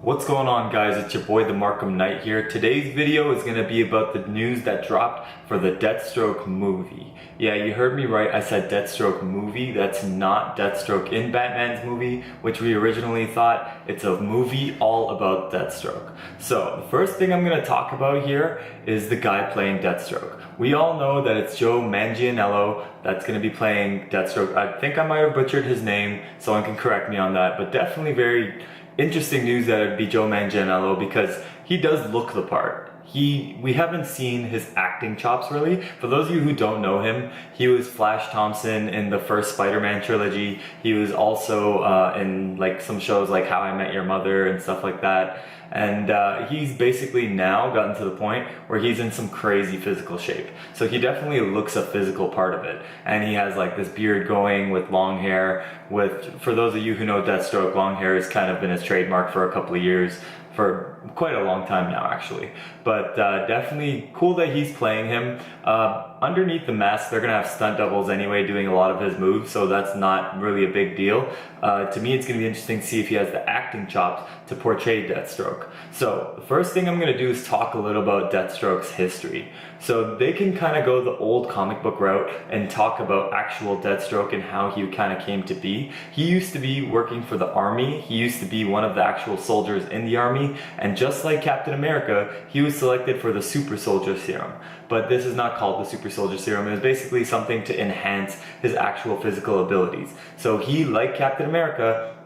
What's going on, guys? It's your boy the Markham Knight here. Today's video is going to be about the news that dropped for the Deathstroke movie. Yeah, you heard me right, I said Deathstroke movie. That's not Deathstroke in Batman's movie, which we originally thought. It's a movie all about Deathstroke. So the first thing I'm going to talk about here is the guy playing Deathstroke. We all know that it's Joe Manganiello that's going to be playing Deathstroke. I think I might have butchered his name, someone can correct me on that, but definitely very interesting news that it'd be Joe Manganiello because he does look the part. We haven't seen his acting chops really. For those of you who don't know him, he was Flash Thompson in the first Spider-Man trilogy. He was also in like some shows like How I Met Your Mother and stuff like that. And he's basically now gotten to the point where he's in some crazy physical shape. So he definitely looks a physical part of it. And he has like this beard going with long hair. For those of you who know Deathstroke, long hair has kind of been his trademark for a couple of years. For quite a long time now, actually. But definitely cool that he's playing him. Underneath the mask, they're gonna have stunt doubles anyway doing a lot of his moves, so that's not really a big deal. To me, it's gonna be interesting to see if he has the acting chops to portray Deathstroke. So the first thing I'm gonna do is talk a little about Deathstroke's history. So they can kind of go the old comic book route and talk about actual Deathstroke and how he kind of came to be. He used to be working for the army. He used to be one of the actual soldiers in the army, and just like Captain America, he was selected for the super soldier serum. But this is not called the super soldier serum. It was basically something to enhance his actual physical abilities. So he, like Captain America,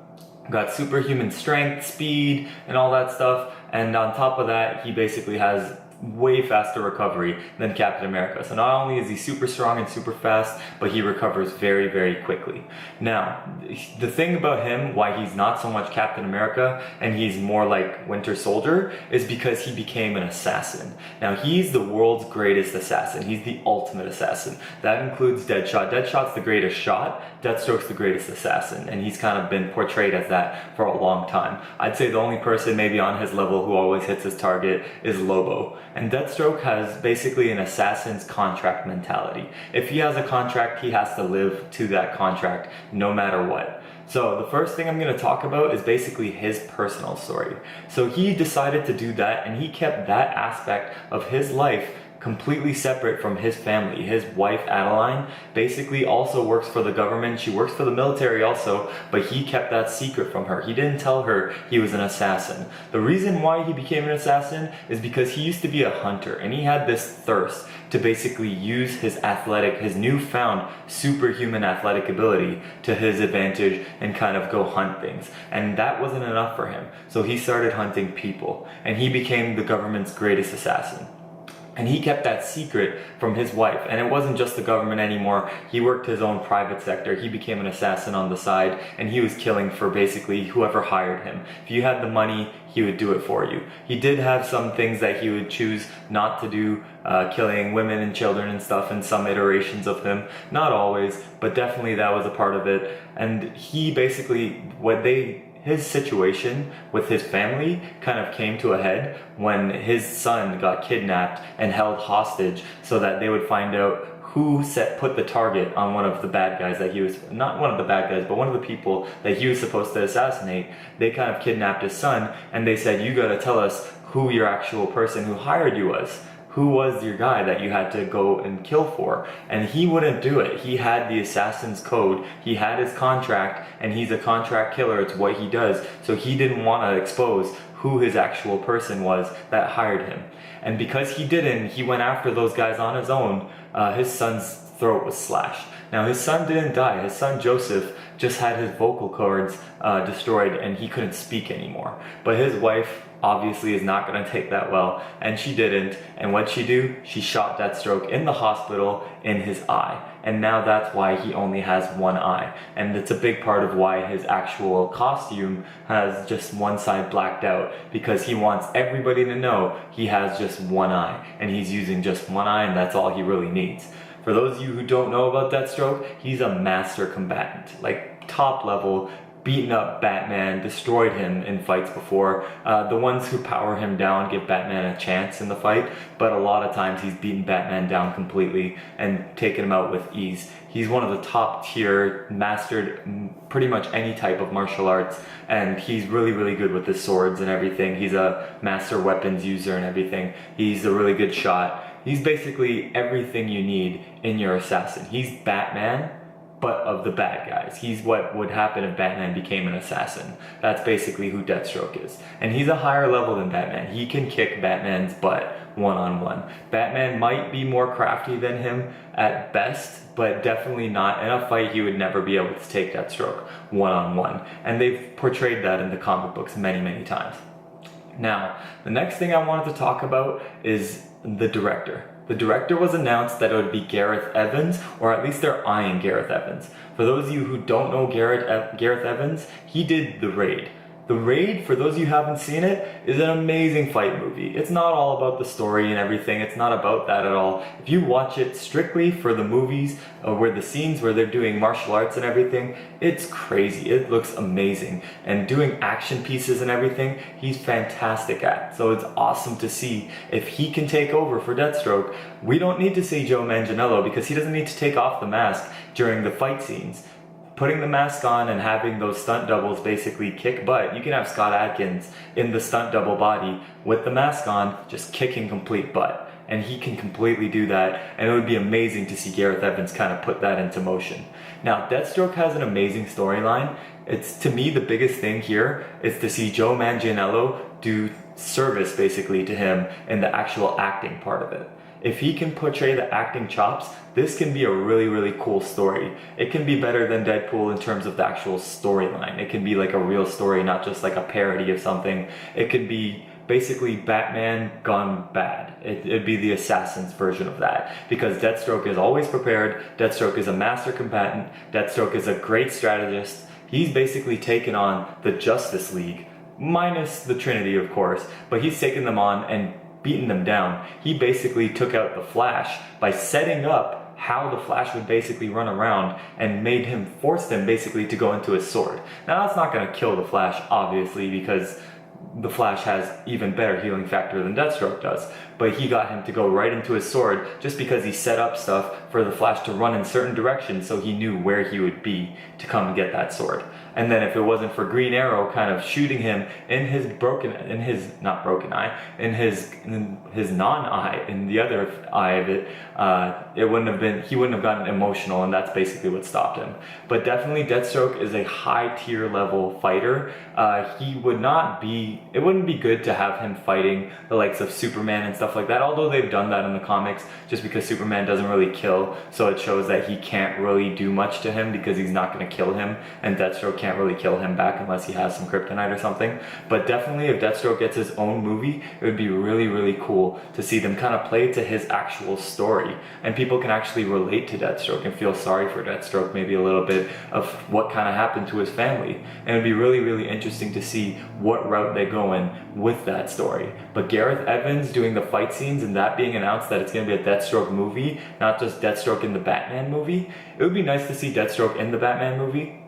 got superhuman strength, speed, and all that stuff. And on top of that, he basically has way faster recovery than Captain America. So not only is he super strong and super fast, but he recovers very, very quickly. Now, the thing about him, why he's not so much Captain America and he's more like Winter Soldier, is because he became an assassin. Now, he's the world's greatest assassin. He's the ultimate assassin. That includes Deadshot. Deadshot's the greatest shot. Deathstroke's the greatest assassin. And he's kind of been portrayed as that for a long time. I'd say the only person maybe on his level who always hits his target is Lobo. And Deathstroke has basically an assassin's contract mentality. If he has a contract, he has to live to that contract no matter what. So the first thing I'm going to talk about is basically his personal story. So he decided to do that, and he kept that aspect of his life completely separate from his family. His wife, Adeline, basically also works for the government. She works for the military also, but he kept that secret from her. He didn't tell her he was an assassin. The reason why he became an assassin is because he used to be a hunter, and he had this thirst to basically use his newfound superhuman athletic ability to his advantage and kind of go hunt things. And that wasn't enough for him. So he started hunting people, and he became the government's greatest assassin. And he kept that secret from his wife. And it wasn't just the government anymore. He worked his own private sector. He became an assassin on the side, and he was killing for basically whoever hired him. If you had the money, he would do it for you. He did have some things that he would choose not to do, killing women and children and stuff in some iterations of him. Not always, but definitely that was a part of it. And he basically, his situation with his family kind of came to a head when his son got kidnapped and held hostage so that they would find out who put the target on one of the bad guys that he was, not one of the bad guys, but one of the people that he was supposed to assassinate. They kind of kidnapped his son, and they said, you gotta tell us who your actual person who hired you was. Who was your guy that you had to go and kill for? And he wouldn't do it. He had the assassin's code. He had his contract, and he's a contract killer. It's what he does. So he didn't want to expose who his actual person was that hired him. And because he didn't, he went after those guys on his own. His son's throat was slashed. Now, his son didn't die. His son Joseph just had his vocal cords destroyed, and he couldn't speak anymore. But his wife obviously is not going to take that well, and she didn't. And what'd she do? She shot Deathstroke in the hospital in his eye. And now that's why he only has one eye. And it's a big part of why his actual costume has just one side blacked out, because he wants everybody to know he has just one eye, and he's using just one eye, and that's all he really needs. For those of you who don't know about Deathstroke, he's a master combatant, like top level, beaten up Batman, destroyed him in fights before. The ones who power him down give Batman a chance in the fight, but a lot of times he's beaten Batman down completely and taken him out with ease. He's one of the top tier, mastered pretty much any type of martial arts, and he's really, really good with his swords and everything. He's a master weapons user and everything. He's a really good shot. He's basically everything you need in your assassin. He's Batman, but of the bad guys. He's what would happen if Batman became an assassin. That's basically who Deathstroke is. And he's a higher level than Batman. He can kick Batman's butt one-on-one. Batman might be more crafty than him at best, but definitely not. In a fight, he would never be able to take Deathstroke one-on-one. And they've portrayed that in the comic books many, many times. Now, the next thing I wanted to talk about is the director. The director was announced that it would be Gareth Evans, or at least they're eyeing Gareth Evans. For those of you who don't know Gareth Evans, he did The Raid. The Raid, for those of you who haven't seen it, is an amazing fight movie. It's not all about the story and everything. It's not about that at all. If you watch it strictly for the movies, where the scenes where they're doing martial arts and everything, it's crazy. It looks amazing. And doing action pieces and everything, he's fantastic at. So it's awesome to see if he can take over for Deathstroke. We don't need to see Joe Manganiello because he doesn't need to take off the mask during the fight scenes. Putting the mask on and having those stunt doubles basically kick butt. You can have Scott Adkins in the stunt double body with the mask on, just kicking complete butt. And he can completely do that, and it would be amazing to see Gareth Evans kind of put that into motion. Now, Deathstroke has an amazing storyline. It's, to me, the biggest thing here is to see Joe Manganiello do service basically to him in the actual acting part of it. If he can portray the acting chops, this can be a really, really cool story. It can be better than Deadpool in terms of the actual storyline. It can be like a real story, not just like a parody of something. It could be basically Batman gone bad. It'd be the assassin's version of that. Because Deathstroke is always prepared, Deathstroke is a master combatant, Deathstroke is a great strategist. He's basically taken on the Justice League, minus the Trinity of course, but he's taken them on and beaten them down. He basically took out the Flash by setting up how the Flash would basically run around and forced him basically to go into his sword. Now that's not going to kill the Flash obviously because the Flash has even better healing factor than Deathstroke does, but he got him to go right into his sword just because he set up stuff for the Flash to run in certain directions so he knew where he would be to come and get that sword. And then if it wasn't for Green Arrow kind of shooting him in his non-eye, in the other eye of it, he wouldn't have gotten emotional, and that's basically what stopped him. But definitely Deathstroke is a high tier level fighter. It wouldn't be good to have him fighting the likes of Superman and stuff like that, although they've done that in the comics just because Superman doesn't really kill, so it shows that he can't really do much to him because he's not going to kill him, and Deathstroke can't really kill him back unless he has some kryptonite or something. But definitely if Deathstroke gets his own movie, it would be really, really cool to see them kind of play to his actual story, and people can actually relate to Deathstroke and feel sorry for Deathstroke, maybe a little bit of what kind of happened to his family. And it would be really, really interesting to see what route they go in with that story. But Gareth Evans doing the fight scenes and that being announced that it's going to be a Deathstroke movie, not just Deathstroke in the Batman movie, it would be nice to see Deathstroke in the Batman movie.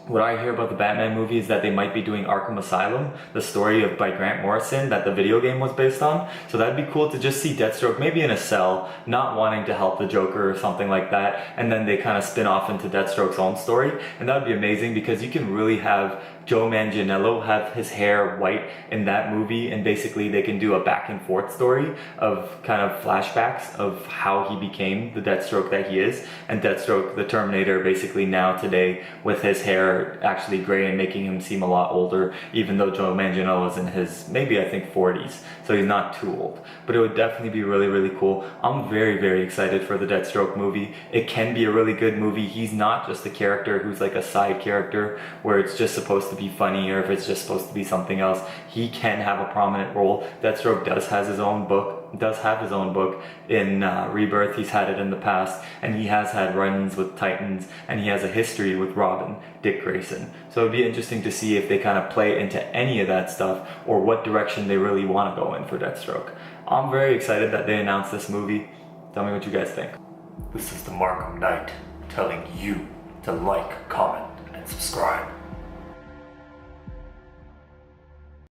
What I hear about the Batman movie is that they might be doing Arkham Asylum, the story by Grant Morrison that the video game was based on. So that'd be cool to just see Deathstroke maybe in a cell, not wanting to help the Joker or something like that, and then they kind of spin off into Deathstroke's own story. And that would be amazing because you can really have Joe Manganiello have his hair white in that movie, and basically they can do a back and forth story of kind of flashbacks of how he became the Deathstroke that he is, and Deathstroke the Terminator basically now today with his hair actually gray and making him seem a lot older, even though Joe Manganiello is in his maybe I think 40s, so he's not too old. But it would definitely be really, really cool. I'm very, very excited for the Deathstroke movie. It can be a really good movie. He's not just a character who's like a side character where it's just supposed to be funny or if it's just supposed to be something else. He can have a prominent role. Deathstroke does have his own book in Rebirth. He's had it in the past, and he has had run-ins with Titans, and he has a history with Robin, Dick Grayson. So it'd be interesting to see if they kind of play into any of that stuff or what direction they really want to go in for Deathstroke. I'm very excited that they announced this movie. Tell me what you guys think. This is the Markham Knight telling you to like, comment,